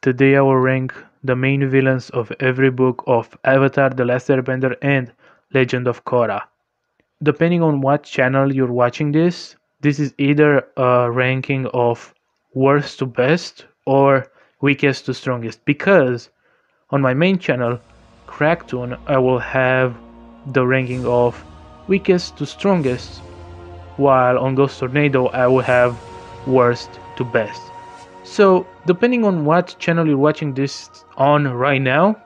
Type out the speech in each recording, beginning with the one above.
Today I will rank the main villains of every book of Avatar, The Last Airbender and Legend of Korra. Depending on what channel you're watching this is either a ranking of worst to best or weakest to strongest, because on my main channel, Cracktoon, I will have the ranking of weakest to strongest, while on Ghost Tornado I will have worst to best. So depending on what channel you're watching this on right now,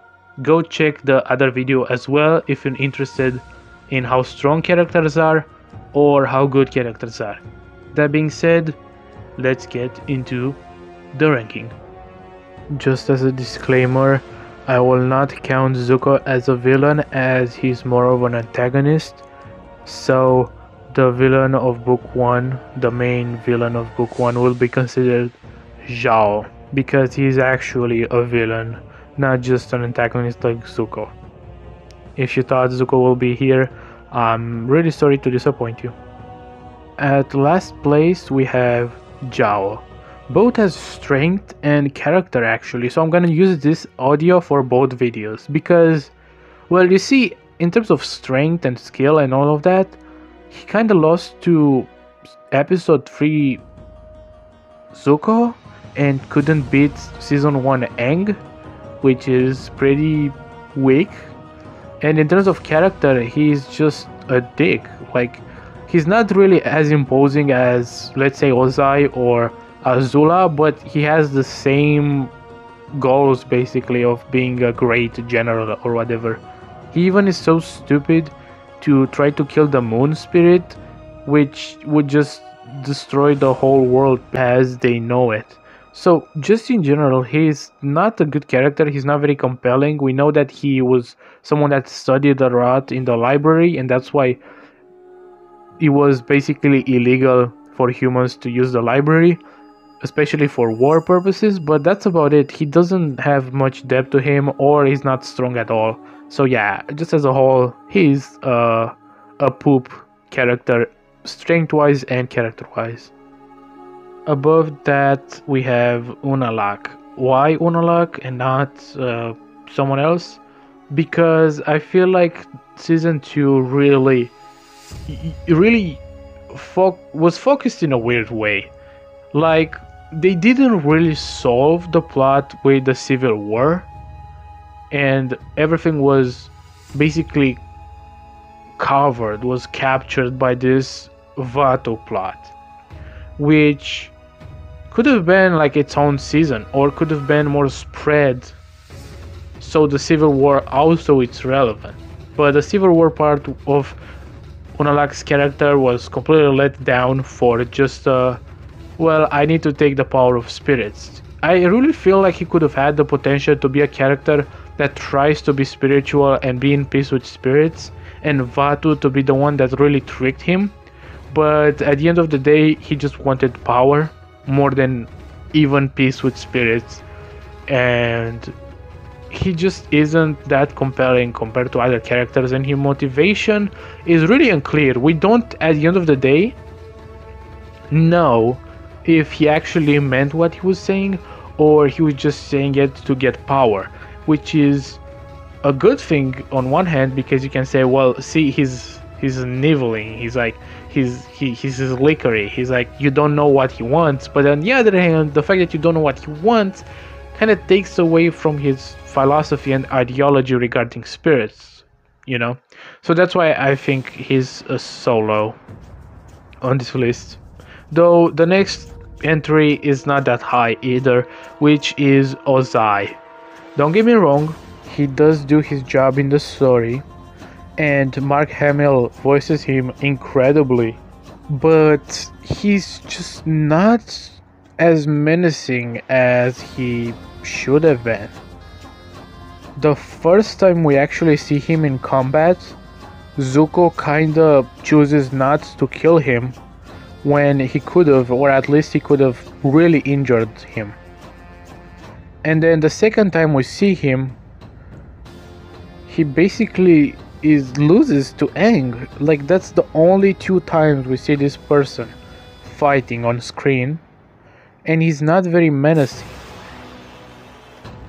go check the other video as well if you're interested in how strong characters are or how good characters are. That being said, let's get into the ranking. Just as a disclaimer, I will not count Zuko as a villain as he's more of an antagonist. So the villain of book 1, the main villain of book 1 will be considered Zhao, because he's actually a villain, not just an antagonist like Zuko. If you thought Zuko will be here, I'm really sorry to disappoint you. At last place we have Zhao. Both has strength and character actually, so I'm gonna use this audio for both videos because, well, you see, in terms of strength and skill and all of that, he kinda lost to episode 3 Zuko and couldn't beat season 1 Aang, which is pretty weak. And in terms of character, he's just a dick. Like, he's not really as imposing as, let's say, Ozai or Azula, but he has the same goals basically of being a great general or whatever. He even is so stupid to try to kill the moon spirit, which would just destroy the whole world as they know it. So just in general, he's not a good character. He's not very compelling. We know that he was someone that studied a lot in the library, and that's why it was basically illegal for humans to use the library, especially for war purposes. But that's about it. He doesn't have much depth to him, or he's not strong at all. So yeah, just as a whole, he's a poop character, strength-wise and character-wise. Above that we have Unalaq. Why Unalaq and not someone else? Because I feel like season 2 really was focused in a weird way. Like, they didn't really solve the plot with the Civil War, and everything was basically was captured by this Vato plot, which could have been like its own season, or could have been more spread, so the Civil War also is relevant. But the Civil War part of Unalaq's character was completely let down for just well, I need to take the power of spirits. I really feel like he could have had the potential to be a character that tries to be spiritual and be in peace with spirits, and Vato to be the one that really tricked him. But at the end of the day, he just wanted power more than even peace with spirits, and he just isn't that compelling compared to other characters, and his motivation is really unclear. We don't, at the end of the day, know if he actually meant what he was saying or he was just saying it to get power, which is a good thing on one hand, because you can say, well, see, he's niveling, he's like, he's lickery, he's like, you don't know what he wants. But on the other hand, the fact that you don't know what he wants kind of takes away from his philosophy and ideology regarding spirits, you know. So that's why I think he's a solo on this list. Though the next entry is not that high either, which is Ozai. Don't get me wrong, he does do his job in the story, and Mark Hamill voices him incredibly, but he's just not as menacing as he should have been. The first time we actually see him in combat, Zuko kinda chooses not to kill him when he could have, or at least he could have really injured him. And then the second time we see him, he basically loses to Aang. Like, that's the only 2 times we see this person fighting on screen, and he's not very menacing.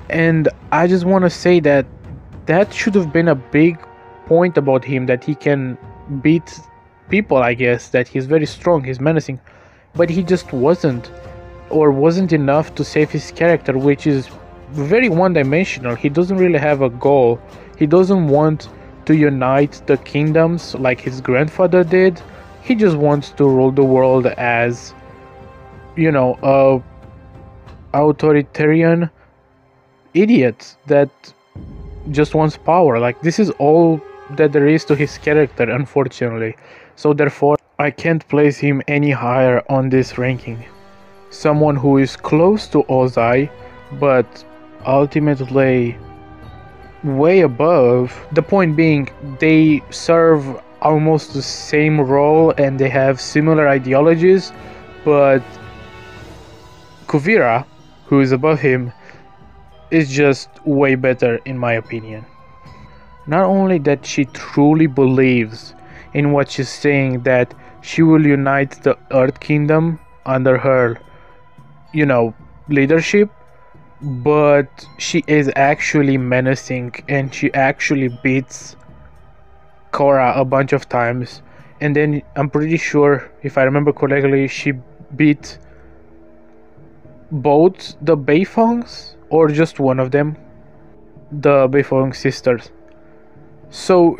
And I just want to say that that should have been a big point about him, that he can beat people, I guess, that he's very strong, he's menacing. But he just wasn't, or wasn't enough to save his character, which is very one dimensional. He doesn't really have a goal. He doesn't want to unite the kingdoms like his grandfather did. He just wants to rule the world as, a authoritarian idiot that just wants power. Like, this is all that there is to his character, unfortunately. So therefore, I can't place him any higher on this ranking. Someone who is close to Ozai, but ultimately way above. The point being, they serve almost the same role and they have similar ideologies, but Kuvira, who is above him, is just way better in my opinion. Not only that she truly believes in what she's saying, that she will unite the Earth Kingdom under her, leadership, but she is actually menacing and she actually beats Korra a bunch of times. And then I'm pretty sure, if I remember correctly, she beat both the Beifongs or just one of them, the Beifong sisters. So,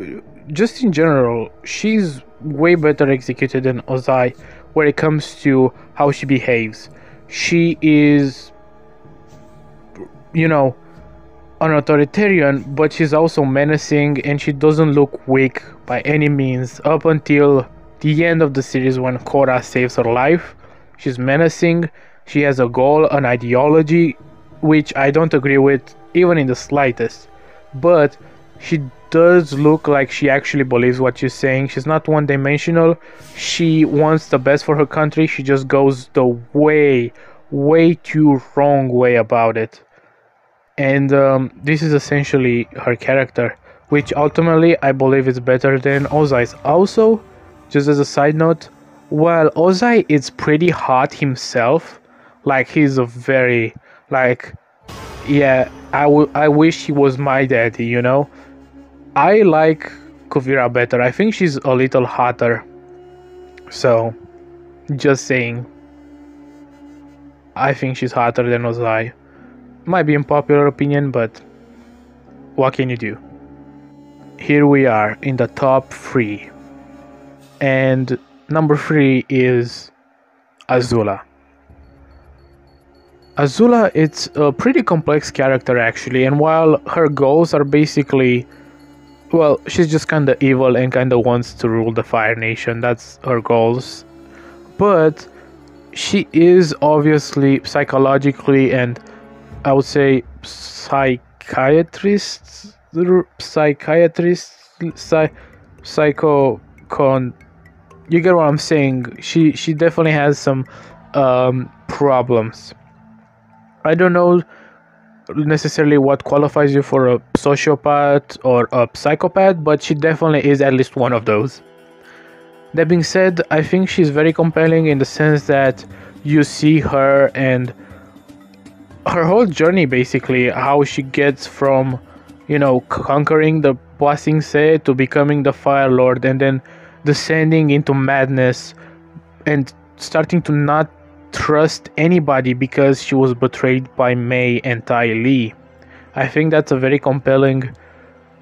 just in general, she's way better executed than Ozai when it comes to how she behaves. She is, an authoritarian, but she's also menacing and she doesn't look weak by any means up until the end of the series when Korra saves her life. She's menacing, she has a goal, an ideology, which I don't agree with even in the slightest. But she does look like she actually believes what she's saying. She's not one dimensional. She wants the best for her country. She just goes the way too wrong way about it. And this is essentially her character, which ultimately I believe is better than Ozai's. Also, just as a side note, while Ozai is pretty hot himself, like he's a very, like, yeah, I wish he was my daddy, I like Kuvira better. I think she's a little hotter. So, just saying. I think she's hotter than Ozai. Might be unpopular opinion, but what can you do? Here we are in the top 3. And number 3 is Azula. Azula, it's a pretty complex character actually, and while her goals are basically, well, she's just kinda evil and kinda wants to rule the Fire Nation, that's her goals. But she is obviously psychologically and I would say psychocon. You get what I'm saying? She definitely has some problems. I don't know necessarily what qualifies you for a sociopath or a psychopath, but she definitely is at least one of those. That being said, I think she's very compelling in the sense that you see her and her whole journey, basically how she gets from conquering the Ba Sing Se to becoming the Fire Lord, and then descending into madness and starting to not trust anybody because she was betrayed by Mei and Tai Li. I think that's a very compelling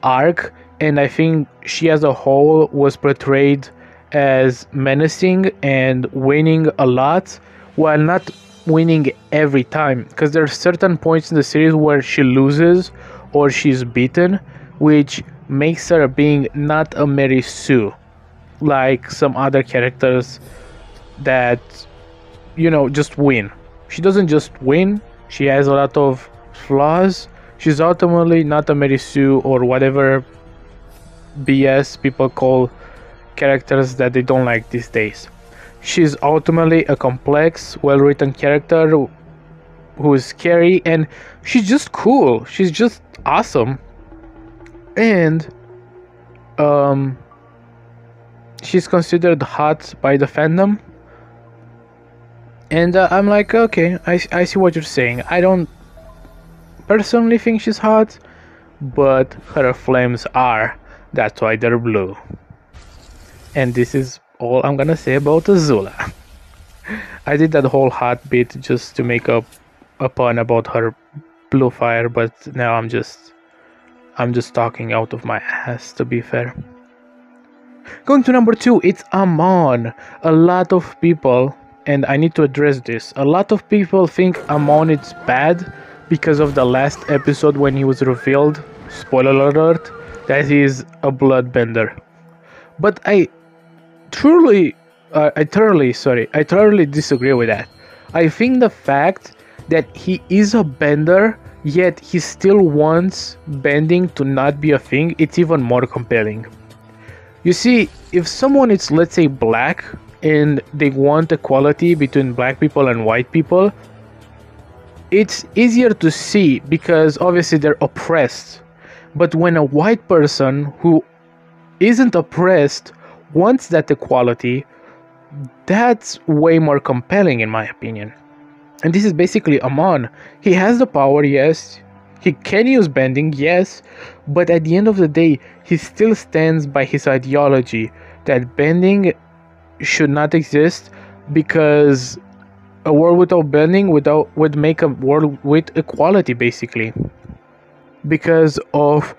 arc, and I think she as a whole was portrayed as menacing and winning a lot, while not winning every time, because there are certain points in the series where she loses or she's beaten, which makes her being not a Mary Sue like some other characters that just win. She doesn't just win, she has a lot of flaws. She's ultimately not a Mary Sue or whatever BS people call characters that they don't like these days. She's ultimately a complex, well-written character who is scary, and she's just cool. She's just awesome. And she's considered hot by the fandom. And I'm like, okay, I see what you're saying. I don't personally think she's hot, but her flames are. That's why they're blue. And this is all I'm gonna say about Azula. I did that whole hot bit just to make a pun about her blue fire, but now I'm just talking out of my ass, to be fair. Going to number 2, it's Amon. A lot of people, and I need to address this, a lot of people think Amon is bad because of the last episode when he was revealed, spoiler alert, that he is a bloodbender. But I thoroughly disagree with that. I think the fact that he is a bender, yet he still wants bending to not be a thing, it's even more compelling. You see, if someone is, let's say, black, and they want equality between black people and white people, it's easier to see because obviously they're oppressed. But when a white person who isn't oppressed wants that equality, that's way more compelling in my opinion. And this is basically Amon. He has the power, yes. He can use bending, yes. But at the end of the day, he still stands by his ideology that bending should not exist, because a world without bending would make a world with equality, basically. Because of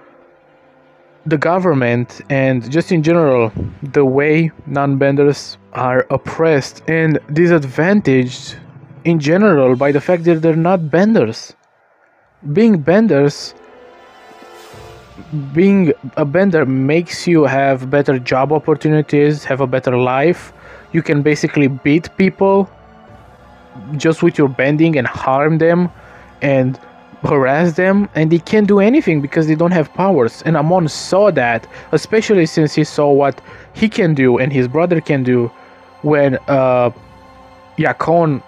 the government and just in general the way non-benders are oppressed and disadvantaged in general by the fact that they're not benders. Being a bender makes you have better job opportunities, have a better life. You can basically beat people just with your bending and harm them and harass them, and they can't do anything because they don't have powers. And Amon saw that, especially since he saw what he can do and his brother can do when Yakon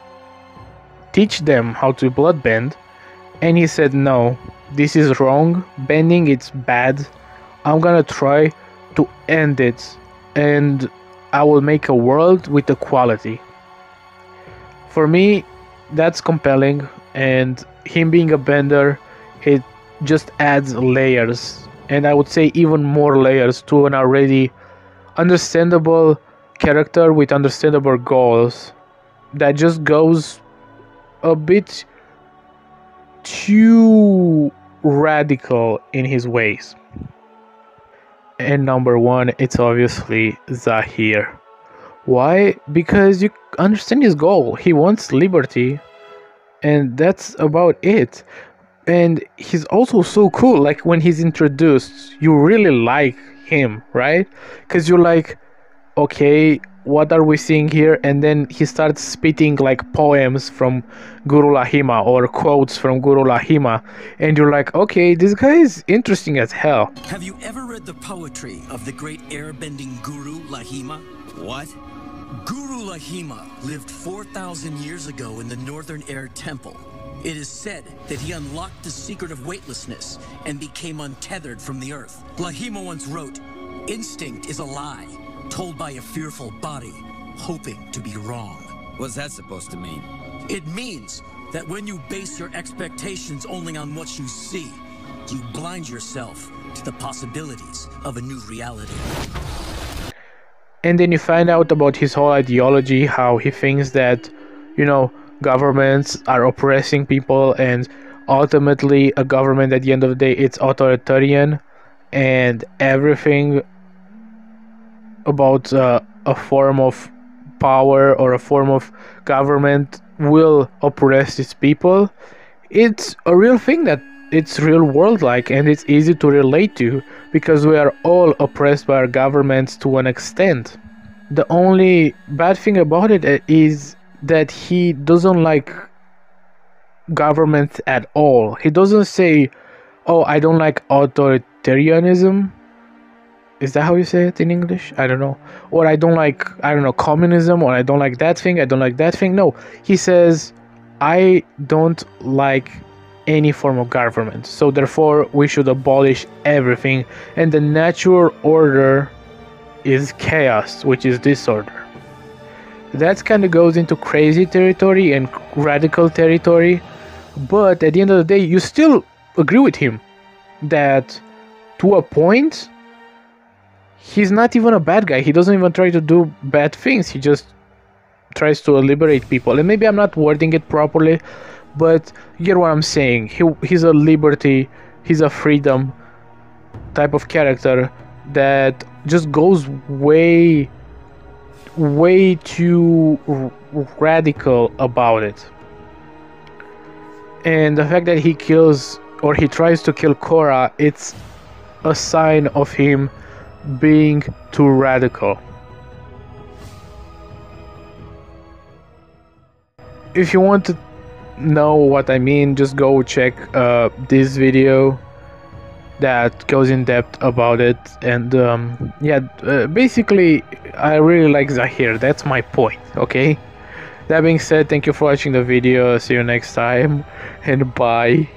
teach them how to bloodbend, and he said, no, this is wrong, bending it's bad, I'm gonna try to end it, and I will make a world with equality. For me, that's compelling, and him being a bender, it just adds layers, and I would say even more layers to an already understandable character with understandable goals that just goes a bit too radical in his ways. And number 1, it's obviously Zaheer. Why? Because you understand his goal. He wants liberty, and that's about it. And he's also so cool. Like when he's introduced, you really like him, right? Because you're like, okay, what are we seeing here? And then he starts spitting like poems from Guru Lahima or quotes from Guru Lahima, and you're like, okay, this guy is interesting as hell. Have you ever read the poetry of the great airbending Guru Lahima? What? Guru Lahima lived 4,000 years ago in the Northern Air Temple. It is said that he unlocked the secret of weightlessness and became untethered from the earth. Lahima once wrote, "Instinct is a lie, told by a fearful body, hoping to be wrong." What's that supposed to mean? It means that when you base your expectations only on what you see, you blind yourself to the possibilities of a new reality. And then you find out about his whole ideology, how he thinks that, governments are oppressing people, and ultimately a government at the end of the day it's authoritarian, and everything about a form of power or a form of government will oppress its people. It's a real thing that it's real world like, and it's easy to relate to because we are all oppressed by our governments to an extent. The only bad thing about it is that he doesn't like government at all. He doesn't say, oh, I don't like authoritarianism. Is that how you say it in English? I don't know. Or I don't like, communism, or I don't like that thing, I don't like that thing. No, he says, I don't like any form of government, so therefore we should abolish everything, and the natural order is chaos, which is disorder. That kind of goes into crazy territory and radical territory, But at the end of the day, you still agree with him that to a point, he's not even a bad guy. He doesn't even try to do bad things. He just tries to liberate people. And maybe I'm not wording it properly, but you get what I'm saying. He's a liberty, he's a freedom type of character that just goes way too radical about it. And the fact that he kills, or he tries to kill Korra, it's a sign of him being too radical. If you want to know what I mean, just go check this video that goes in depth about it. And basically I really like Zaheer. That's my point. Okay, that being said, thank you for watching the video. See you next time, and bye.